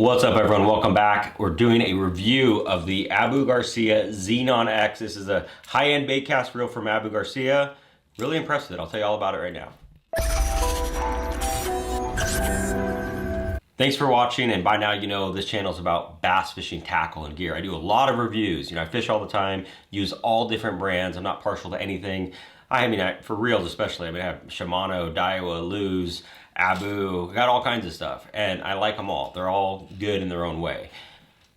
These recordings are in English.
What's up, everyone? Welcome back. We're doing a review of the Abu Garcia Zenon X. This is a high-end bait cast reel from Abu Garcia. Really impressed with it. I'll tell you all about it right now. Thanks for watching, and by now you know this channel is about bass fishing tackle and gear. I do a lot of reviews. I fish all the time, use all different brands. I'm not partial to anything. For reels especially, I have Shimano, Daiwa, Luz, Abu, got all kinds of stuff, and I like them all. They're all good in their own way.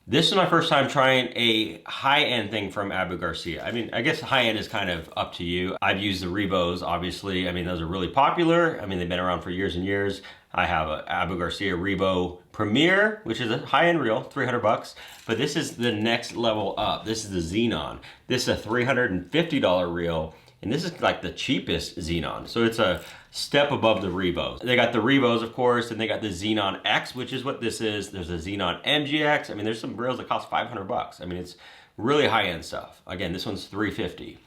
This is my first time trying a high-end thing from Abu Garcia. I guess high-end is kind of up to you. I've used the Revos, obviously. Those are really popular. They've been around for years and years. I have a Abu Garcia Revo Premier, which is a high-end reel, 300 bucks. But this is the next level up. This is the Zenon. This is a $350 reel, and this is like the cheapest Zenon. So it's a step above the Revos. They got the Revos, of course, and they got the Zenon X, which is what this is. There's a Zenon MGX. There's some reels that cost 500 bucks. It's really high-end stuff. Again, this one's 350.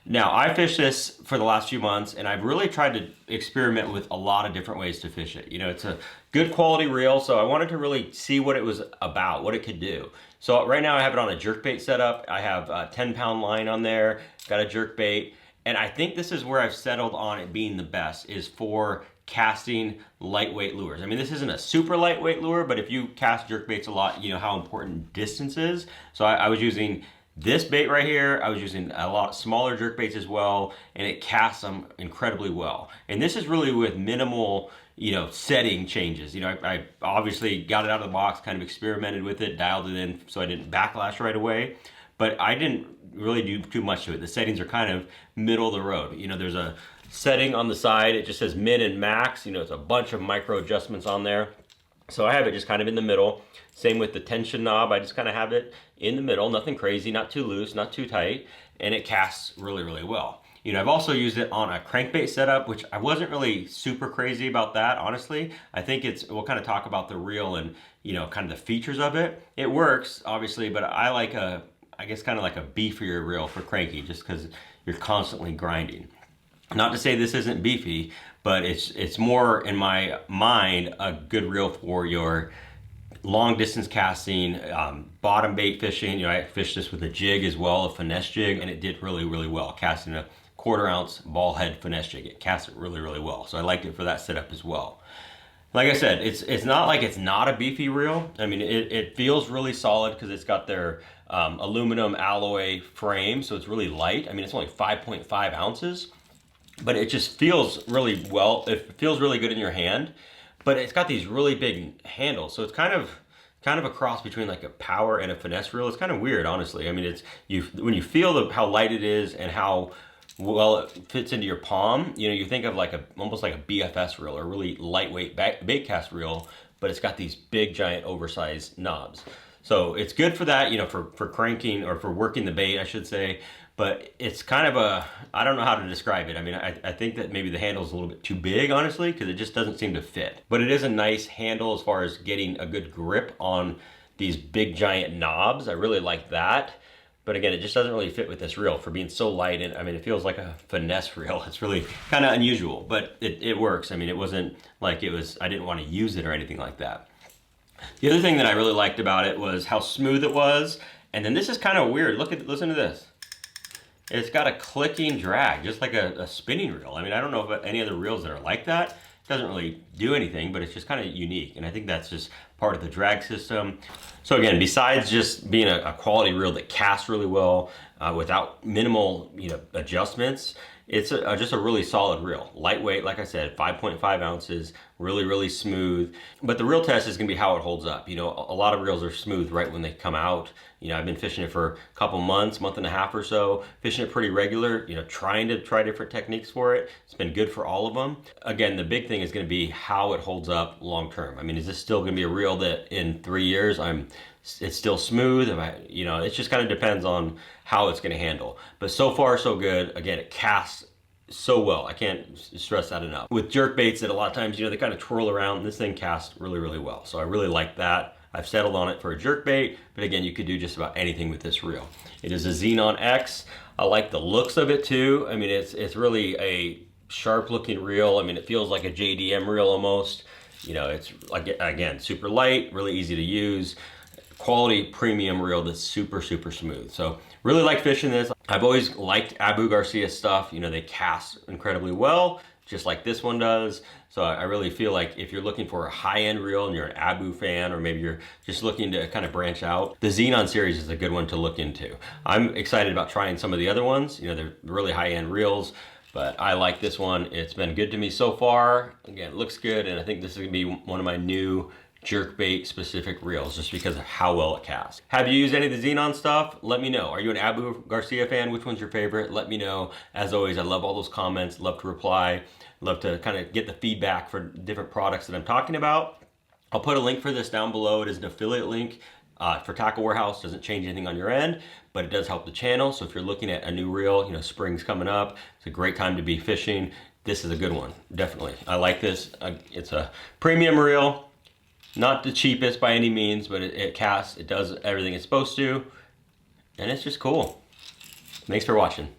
Now, I fished this for the last few months, and I've really tried to experiment with a lot of different ways to fish it. It's a good quality reel, so I wanted to really see what it was about, what it could do. So right now I have it on a jerkbait setup. I have a 10-pound line on there, got a jerkbait. And I think this is where I've settled on it being the best, is for casting lightweight lures. This isn't a super lightweight lure, but if you cast jerkbaits a lot, you know how important distance is. So I was using this bait right here. I was using a lot smaller jerkbaits as well, and it casts them incredibly well. And this is really with minimal, setting changes. I obviously got it out of the box, kind of experimented with it, dialed it in so I didn't backlash right away. But I didn't really do too much to it. The settings are kind of middle of the road. There's a setting on the side. It just says min and max. It's a bunch of micro adjustments on there. So I have it just kind of in the middle. Same with the tension knob. I just kind of have it in the middle. Nothing crazy, not too loose, not too tight. And it casts really, really well. I've also used it on a crankbait setup, which I wasn't really super crazy about that, honestly. I think we'll kind of talk about the reel and, kind of the features of it. It works, obviously, but I like I guess kind of like a beefier reel for cranky, just because you're constantly grinding. Not to say this isn't beefy, but it's more, in my mind, a good reel for your long distance casting, bottom bait fishing. I fished this with a jig as well, a finesse jig, and it did really, really well. Casting a 1/4 ounce ball head finesse jig, it cast it really, really well. So I liked it for that setup as well. Like I said, it's not like it's not a beefy reel. It feels really solid because it's got their aluminum alloy frame, so it's really light. It's only 5.5 ounces, but it just feels really well. It feels really good in your hand, but it's got these really big handles, so it's kind of a cross between like a power and a finesse reel. It's kind of weird, honestly. When you feel how light it is and how well it fits into your palm, you think of almost like a BFS reel, or a really lightweight bait cast reel, but it's got these big giant oversized knobs. So it's good for that, for cranking, or for working the bait, I should say. But it's kind of I don't know how to describe it. I think that maybe the handle's a little bit too big, honestly, because it just doesn't seem to fit. But it is a nice handle as far as getting a good grip on these big giant knobs. I really like that. But again, it just doesn't really fit with this reel for being so light. And it feels like a finesse reel. It's really kind of unusual, but it works. It wasn't like I didn't want to use it or anything like that. The other thing that I really liked about it was how smooth it was. And then this is kind of weird. Listen to this. It's got a clicking drag, just like a spinning reel. I don't know about any other reels that are like that. It doesn't really do anything, but it's just kind of unique. And I think that's just part of the drag system. So again, besides just being a quality reel that casts really well without minimal adjustments, it's just a really solid reel. Lightweight, like I said, 5.5 ounces, really, really smooth. But the real test is gonna be how it holds up. A lot of reels are smooth right when they come out. I've been fishing it for a couple months, month and a half or so, fishing it pretty regular, trying to try different techniques for it. It's been good for all of them. Again, the big thing is gonna be how it holds up long term. Is this still gonna be a reel that in 3 years it's still smooth? It just kind of depends on how it's gonna handle. But so far, so good. Again, it casts so well. I can't stress that enough. With jerk baits that a lot of times, they kind of twirl around, and this thing casts really, really well. So I really like that. I've settled on it for a jerk bait, but again, you could do just about anything with this reel. It is a Zenon X. I like the looks of it too. It's really a sharp looking reel. It feels like a JDM reel almost. You know, it's like, again, super light, really easy to use, quality premium reel that's super, super smooth. So really like fishing this. I've always liked Abu Garcia stuff. You know, they cast incredibly well, just like this one does. So I really feel like if you're looking for a high-end reel and you're an Abu fan, or maybe you're just looking to kind of branch out, the Zenon series is a good one to look into. I'm excited about trying some of the other ones. You know, they're really high-end reels, but I like this one. It's been good to me so far. Again, it looks good, and I think this is gonna be one of my new jerkbait specific reels just because of how well it casts. Have you used any of the Zenon stuff? Let me know. Are you an Abu Garcia fan? Which one's your favorite? Let me know. As always, I love all those comments, love to reply, love to kind of get the feedback for different products that I'm talking about. I'll put a link for this down below. It is an affiliate link for Tackle Warehouse. Doesn't change anything on your end, but it does help the channel. So if you're looking at a new reel, you know, spring's coming up, it's a great time to be fishing. This is a good one, definitely. I like this. It's a premium reel. Not the cheapest by any means, but it casts, it does everything it's supposed to, and it's just cool. Thanks for watching.